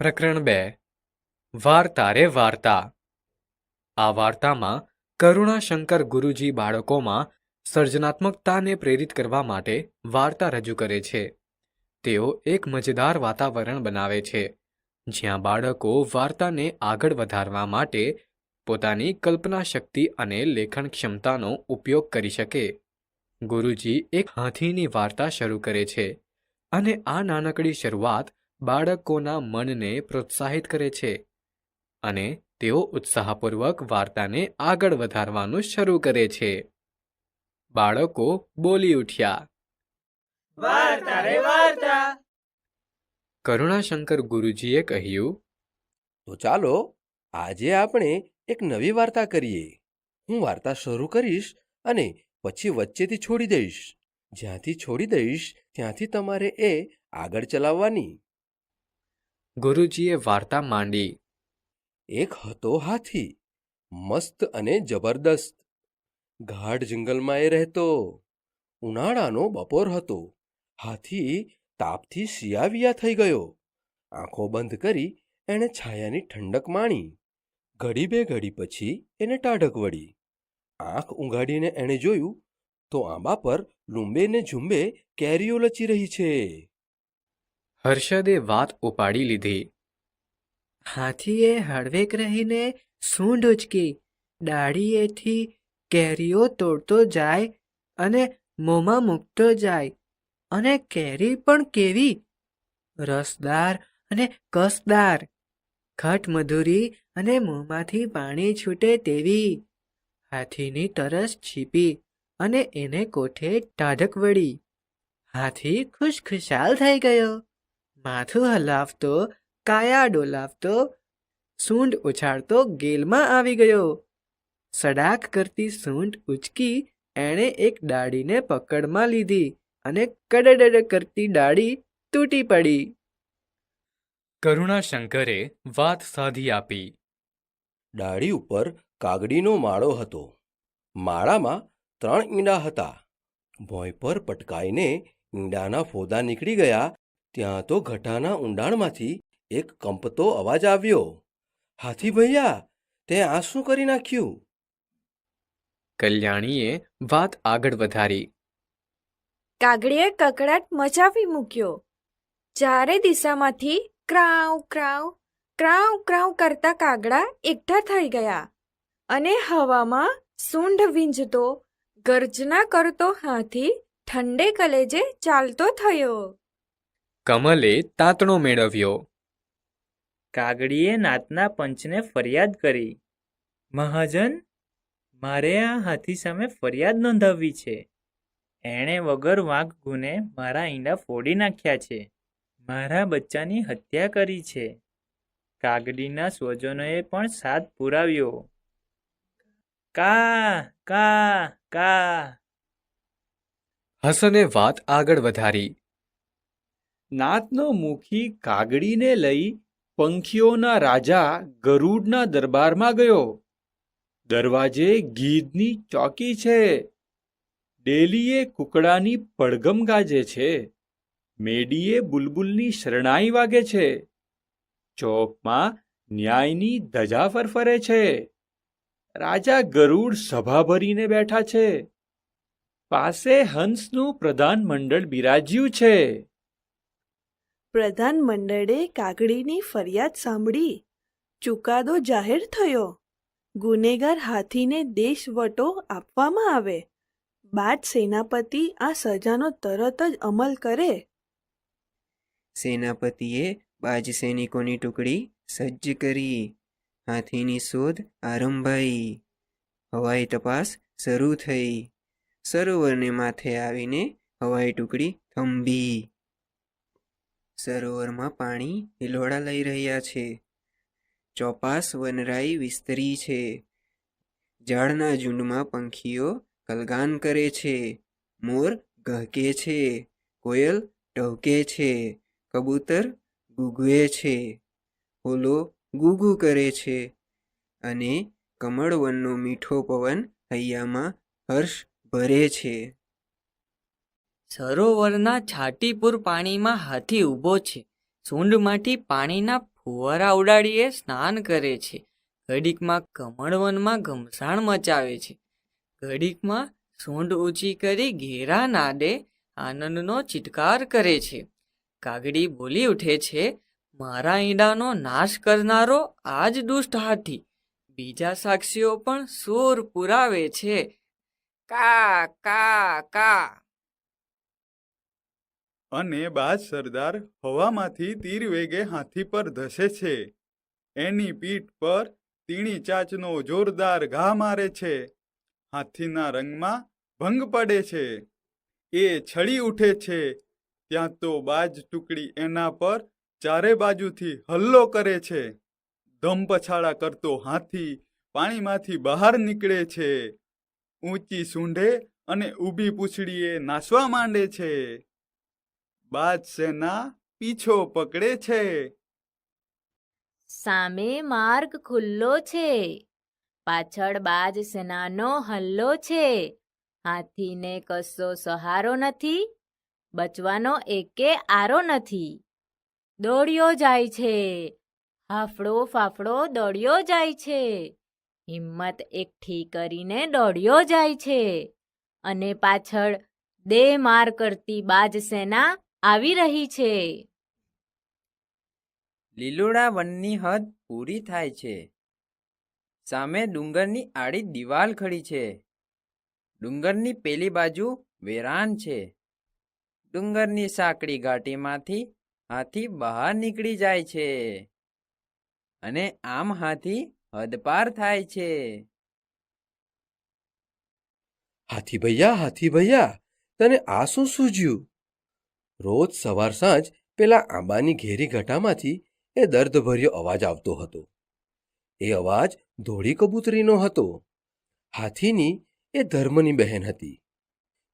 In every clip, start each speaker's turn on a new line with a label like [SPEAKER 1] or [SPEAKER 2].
[SPEAKER 1] પ્રકરણ 2 વાર્તા રે વાર્તા. આ વાર્તામાં કરુણાશંકર ગુરુજી બાળકોમાં સર્જનાત્મકતાને પ્રેરિત કરવા માટે વાર્તા રજૂ કરે છે. તેઓ એક મજેદાર વાતાવરણ બનાવે છે જ્યાં બાળકો વાર્તાને આગળ વધારવા માટે પોતાની કલ્પના શક્તિ અને લેખન ક્ષમતાનો ઉપયોગ કરી શકે. ગુરુજી એક હાથીની વાર્તા શરૂ કરે છે અને આ નાનકડી શરૂઆત બાળકોના મનને પ્રોત્સાહિત કરે છે અને તેઓ ઉત્સાહપૂર્વક વાર્તાને આગળ વધારવાનું શરૂ કરે છે. બાળકો બોલી ઉઠ્યા,
[SPEAKER 2] વાર્તા રે વાર્તા.
[SPEAKER 1] કરુણાશંકર ગુરુજીએ કહ્યું,
[SPEAKER 3] તો ચાલો આજે આપણે એક નવી વાર્તા કરીએ. હું વાર્તા શરૂ કરીશ અને પછી વચ્ચેથી છોડી દઈશ. જ્યાંથી છોડી દઈશ ત્યાંથી તમારે એ આગળ ચલાવવાની.
[SPEAKER 1] ગુરુજીએ વાર્તા માંડી.
[SPEAKER 3] એક હતો હાથી, મસ્ત અને જબરદસ્ત. ગાઢ જંગલમાં એ રહેતો. ઉનાળાનો બપોર હતો. હાથી તાપથી શિયાવિયા થઈ ગયો. આંખો બંધ કરી એણે છાયાની ઠંડક માણી. ઘડી બે ઘડી પછી એને ટાઢક વળી. આંખ ઊંઘાડીને એણે જોયું તો આંબા પર લૂંબે ને ઝૂંબે કેરીઓ લચી રહી છે.
[SPEAKER 1] હર્ષદે વાત ઉપાડી લીધી.
[SPEAKER 2] હાથીએ હળવેક રહીને સૂંઢ ઉચકી, ડાળીએથી કેરીઓ તોડતો જાય અને મોંમાં મૂકતો જાય. અને કેરી પણ કેવી રસદાર અને કસદાર, ખટમધુરી અને મોંમાંથી પાણી છૂટે તેવી. હાથીની તરસ છીપી અને એને કોઠે ટાઢક વળી. હાથી ખુશખુશાલ થઈ ગયો. માથું હલાવતો, કાયા ડોલાવતો, સૂંઢ ઉછાળતો ગેલમાં આવી ગયો. સડાક કરતી સૂંઢ ઉચકી એણે એક ડાળીને પકડમાં લીધી અને કડડડ કરતી ડાળી તૂટી પડી.
[SPEAKER 1] કરુણાશંકરે વાત સાધી આપી.
[SPEAKER 3] ડાળી ઉપર કાગડીનો માળો હતો. માળામાં 3 ઈંડા હતા. ભોંય પર પટકાઈને ઈંડાના ફોદા નીકળી ગયા ત્યાં તો ઘટાના ઊંડાણમાંથી એક કંપતો અવાજ આવ્યો. હાથી ભૈયા, તે આ શું કરી નાખ્યું?
[SPEAKER 1] કલ્યાણીએ વાત આગળ વધારી.
[SPEAKER 4] કાગડીએ કકળાટ મચાવી મૂક્યો. ચારે દિશામાંથી ક્રાઉ ક્રાઉ ક્રાઉ ક્રાઉ કરતા કાગડા એકઠા થઈ ગયા અને હવામાં સૂંઢ વીંઝતો, ગર્જના કરતો હાથી ઠંડે કલેજે ચાલતો થયો.
[SPEAKER 1] કમલે તાતણો મેળવ્યો.
[SPEAKER 5] કાગડીએ નાતના પંચને ફરિયાદ કરી. મહાજન, મારે આ હાથી સામે ફરિયાદ નોંધાવવી છે. એણે વગર વાંક ગુને મારા ઈંડા ફોડી નાખ્યા છે. મારા બચ્ચાની હત્યા કરી છે. કાગડીના સ્વજનોએ પણ સાથ પુરાવ્યો. કા કા કા.
[SPEAKER 1] હસને વાત આગળ વધારી.
[SPEAKER 6] નાતનો મુખી કાગડીને લઈ પંખીઓના રાજા ગરુડના દરબારમાં ગયો. દરવાજે ગીધની ચોકી છે. ડેલીએ કુકડાની પડઘમ ગાજે છે. મેડીએ બુલબુલની શરણાઈ વાગે છે. ચોકમાં ન્યાયની ધજા ફરફરે છે. રાજા ગરુડ સભા ભરીને બેઠા છે. પાસે હંસનું પ્રધાન મંડળ બિરાજ્યું છે.
[SPEAKER 7] પ્રધાન મંડળે કાગડીની ફરિયાદ સાંભળી ચુકાદો જાહેર થયો. ગુનેગાર હાથીને દેશવટો આપવામાં આવે. બાદ સેનાપતિ આ સજાનો તરત જ અમલ કરે.
[SPEAKER 2] સેનાપતિએ બાજ સૈનિકોની ટુકડી સજ્જ કરી. હાથીની શોધ આરંભાઈ. હવાઈ તપાસ શરૂ થઈ. સરોવરને માથે આવીને હવાઈ ટુકડી થંભી. સરોવરમાં પાણી હિલોળા લઈ રહ્યા છે. ચોપાસ વનરાઈ વિસ્તરી છે. ઝાડના ઝુંડમાં પંખીઓ કલગાન કરે છે. મોર ગહકે છે. કોયલ ટહુકે છે. કબૂતર ગૂગવે છે. હોલો ગૂગુ કરે છે. અને કમળવનનો મીઠો પવન હૈયામાં હર્ષ ભરે છે.
[SPEAKER 8] સરોવરના છાટીપુર પાણીમાં હાથી ઊભો છે. સૂંઢમાંથી પાણીના ફુવારા ઉડાડીએ સ્નાન કરે છે, ઘડીકમાં કમળવનમાં ઘમસાણ મચાવે છે, ઘડીકમાં સૂંઢ ઊંચી કરી ઘેરા નાદે આનંદનો ચિત્કાર કરે છે. કાગડી બોલી ઉઠે છે, મારા ઈંડાનો નાશ કરનારો આ જ દુષ્ટ હાથી. બીજા સાક્ષીઓ પણ સૂર પુરાવે છે, કા કા કા.
[SPEAKER 9] અને બાજ સરદાર હવામાંથી તીર વેગે હાથી પર ધસે છે. એની પીઠ પર તીણી ચાંચનો જોરદાર ઘા મારે છે. હાથીના રંગમાં ભંગ પડે છે. એ છળી ઉઠે છે. ત્યાં તો બાજ ટુકડી એના પર ચારે બાજુથી હલ્લો કરે છે. ધમપછાડા કરતો હાથી પાણીમાંથી બહાર નીકળે છે. ઊંચી સૂંઢે અને ઊભી પૂંછડીએ નાસવા માંડે છે. બાજ સેના પીછો પકડે છે.
[SPEAKER 10] સામે માર્ગ ખુલ્લો છે, પાછળ બાજ સેનાનો હલ્લો છે. હાથીને કશો સહારો નથી, બચવાનો એકે આરો નથી. દોડ્યો જાય છે, હાફડો ફાફડો દોડ્યો જાય છે. હિંમત એકઠી કરીને દોડ્યો જાય છે, અને પાછળ દે માર કરતી બાજ સેના આવી રહી છે.
[SPEAKER 2] લીલોડા વનની હદ પૂરી થાય છે. સામે ડુંગરની આડી દિવાલ ખડી છે. ડુંગરની પેલી બાજુ વેરાન છે. ડુંગરની સાંકડી ઘાટીમાંથી હાથી બહાર નીકળી જાય છે, અને આમ હાથી હદપાર થાય છે.
[SPEAKER 3] હાથી ભૈયા, તને આ શું સૂઝ્યું? રોજ સવાર સાંજ પેલા આંબાની ઘેરી ઘટામાંથી એ દર્દભર્યો અવાજ આવતો હતો. એ અવાજ ધોળી કબૂતરીનો હતો. હાથીની એ ધર્મની બહેન હતી.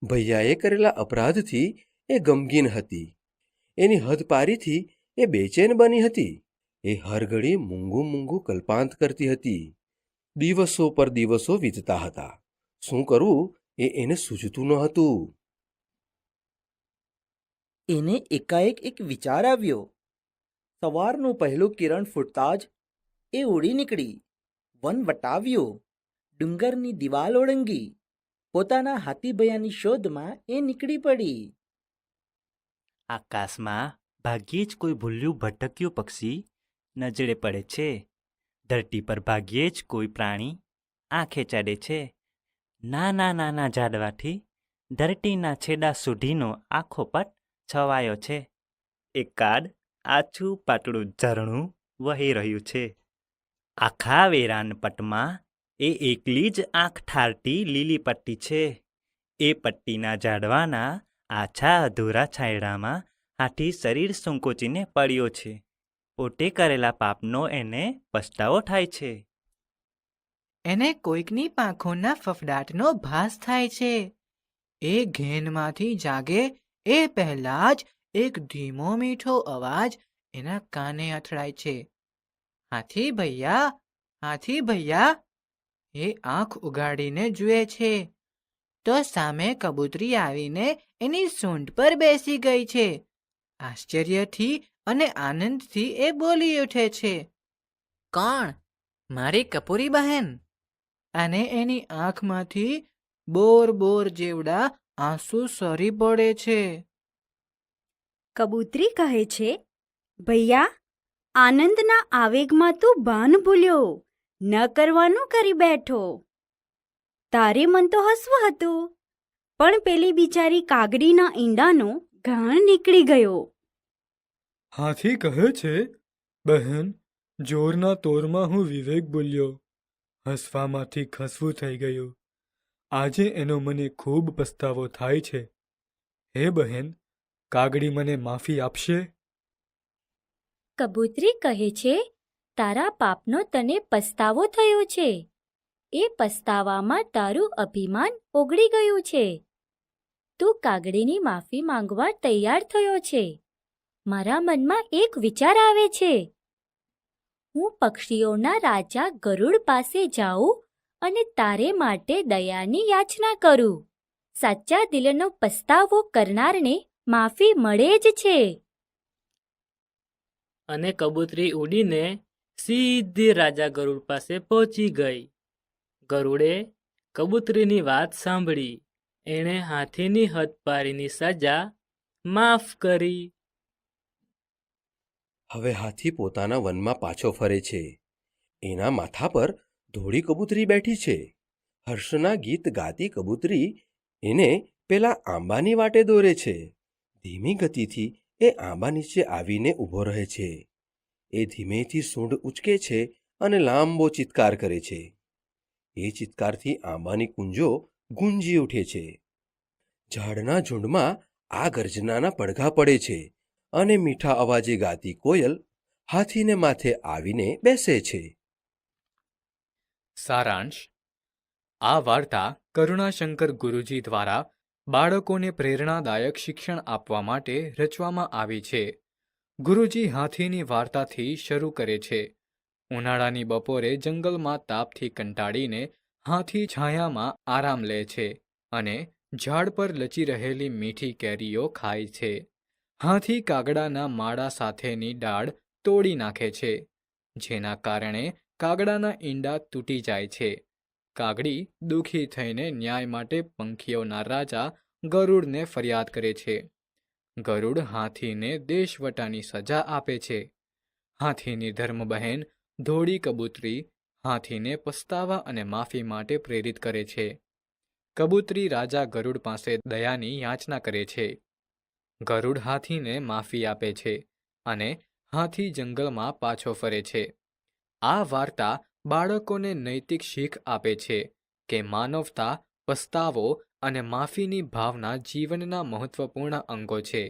[SPEAKER 3] ભૈયાએ કરેલા અપરાધથી એ ગમગીન હતી. એની હદપારીથી એ બેચેન બની હતી. એ હર ઘડી મૂંગું મૂંગું કલ્પાંત કરતી હતી. દિવસો પર દિવસો વીતતા હતા. શું કરવું એને સૂઝતું ન હતું.
[SPEAKER 11] એને એકાએક એક વિચાર આવ્યો. સવારનું પહેલું કિરણ ફૂટતા જ એ ઉડી નીકળી, વન વટાવ્યું, ડુંગરની દિવાલ ઓળંગી, પોતાના હાથીભૈયાની શોધમાં એ નીકળી પડી.
[SPEAKER 5] આકાશમાં ભાગ્યે જ કોઈ ભૂલ્યું ભટક્યું પક્ષી નજરે પડે છે. ધરતી પર ભાગ્યે જ કોઈ પ્રાણી આંખે ચડે છે. નાના નાના ઝાડવાથી ધરતીના છેડા સુધીનો આખો પટ છવાયો છે. એકાદ આછું પાતળું ઝરણું વહી રહ્યું છે. આખા વેરાન પટમાં એ એકલી જ આંખ ઠારતી લીલી પટ્ટી છે. એ પટ્ટીના ઝાડવાના આછા અધૂરા છાંયડામાં હાથી શરીર સંકોચીને પડ્યો છે. પોતે કરેલા પાપનો એને પસ્તાવો થાય છે.
[SPEAKER 12] એને કોઈકની પાંખોના ફફડાટનો ભાસ થાય છે. એ ઘેનમાંથી જાગે એ પહેલા જ એક ધીમો મીઠો અવાજ એના કાને અથડાય છે. હાથી ભૈયા, એ આંખ ઉગાડીને જુએ છે તો સામે કબૂતરી આવીને એની સૂંઢ પર બેસી ગઈ છે. આશ્ચર્યથી અને આનંદથી એ બોલી ઉઠે છે, કોણ? મારી કપૂરી બહેન. અને એની આંખમાંથી બોર બોર જેવડા આંસુ સરી પડે છે.
[SPEAKER 13] કબૂતરી કહે છે, ભૈયા, આનંદના આવેગમાં તું ભાન ભૂલ્યો, ન કરવાનું કરી બેઠો. તારે મન તો હસવું હતું, પણ પેલી બિચારી કાગડીના ઈંડાનો ઘાણ નીકળી ગયો.
[SPEAKER 14] હાથી કહે છે, બહેન, જોરના તોરમાં હું વિવેક ભૂલ્યો. હસવામાંથી ખસવું થઈ ગયું. આજે એનો મને ખૂબ પસ્તાવો થાય છે. હે બહેન, કાગડી મને માફી આપશે?
[SPEAKER 13] કબૂતરી કહે છે, તારા પાપનો તને પસ્તાવો થયો છે. એ પસ્તાવામાં તારું અભિમાન ઓગળી ગયું છે. તું કાગડીની માફી માંગવા તૈયાર થયો છે. મારા મનમાં એક વિચાર આવે છે. હું પક્ષીઓના રાજા ગરુડ પાસે જાઉં અને તારે માટે દયાની યાચના કરું. સાચા દિલનો પસ્તાવો કરનારને માફી મળે જ છે.
[SPEAKER 5] અને કબૂતરી ઉડીને સીધી રાજા ગરુડ પાસે પહોંચી ગઈ. ગરુડે કબૂતરીની વાત સાંભળી. એણે હાથીની હદપારીની સજા માફ કરી.
[SPEAKER 3] હવે હાથી પોતાના વનમાં પાછો ફરે છે. એના માથા પર ધોળી કબૂતરી બેઠી છે. હર્ષના ગીત ગાતી કબૂતરી એને પેલા આંબાની વાટે દોરે છે. ધીમી ગતિથી એ આંબા નીચે આવીને ઊભો રહે છે. એ ધીમેથી સૂંઢ ઉચકે છે અને લાંબો ચિત્કાર કરે છે. એ ચિત્કારથી આંબાની કુંજો ગુંજી ઉઠે છે. ઝાડના ઝુંડમાં આ ગર્જનાના પડઘા પડે છે અને મીઠા અવાજે ગાતી કોયલ હાથીને માથે આવીને બેસે છે.
[SPEAKER 1] સારાંશ: આ વાર્તા કરુણાશંકર ગુરુજી દ્વારા બાળકોને પ્રેરણાદાયક શિક્ષણ આપવા માટે રચવામાં આવી છે. ગુરુજી હાથીની વાર્તાથી શરૂ કરે છે. ઉનાળાની બપોરે જંગલમાં તાપથી કંટાળીને હાથી છાયામાં આરામ લે છે અને ઝાડ પર લચી રહેલી મીઠી કેરીઓ ખાય છે. હાથી કાગડાના માળા સાથેની ડાળ તોડી નાખે છે, જેના કારણે કાગડાના ઈંડા તૂટી જાય છે. કાગડી દુઃખી થઈને ન્યાય માટે પંખીઓના રાજા ગરુડને ફરિયાદ કરે છે. ગરુડ હાથીને દેશવટાની સજા આપે છે. હાથીની ધર્મબહેન ધોળી કબૂતરી હાથીને પસ્તાવા અને માફી માટે પ્રેરિત કરે છે. કબૂતરી રાજા ગરુડ પાસે દયાની યાચના કરે છે. ગરુડ હાથીને માફી આપે છે અને હાથી જંગલમાં પાછો ફરે છે. આ વાર્તા બાળકોને નૈતિક શીખ આપે છે કે માનવતા, પસ્તાવો અને માફીની ભાવના જીવનના મહત્વપૂર્ણ અંગો છે.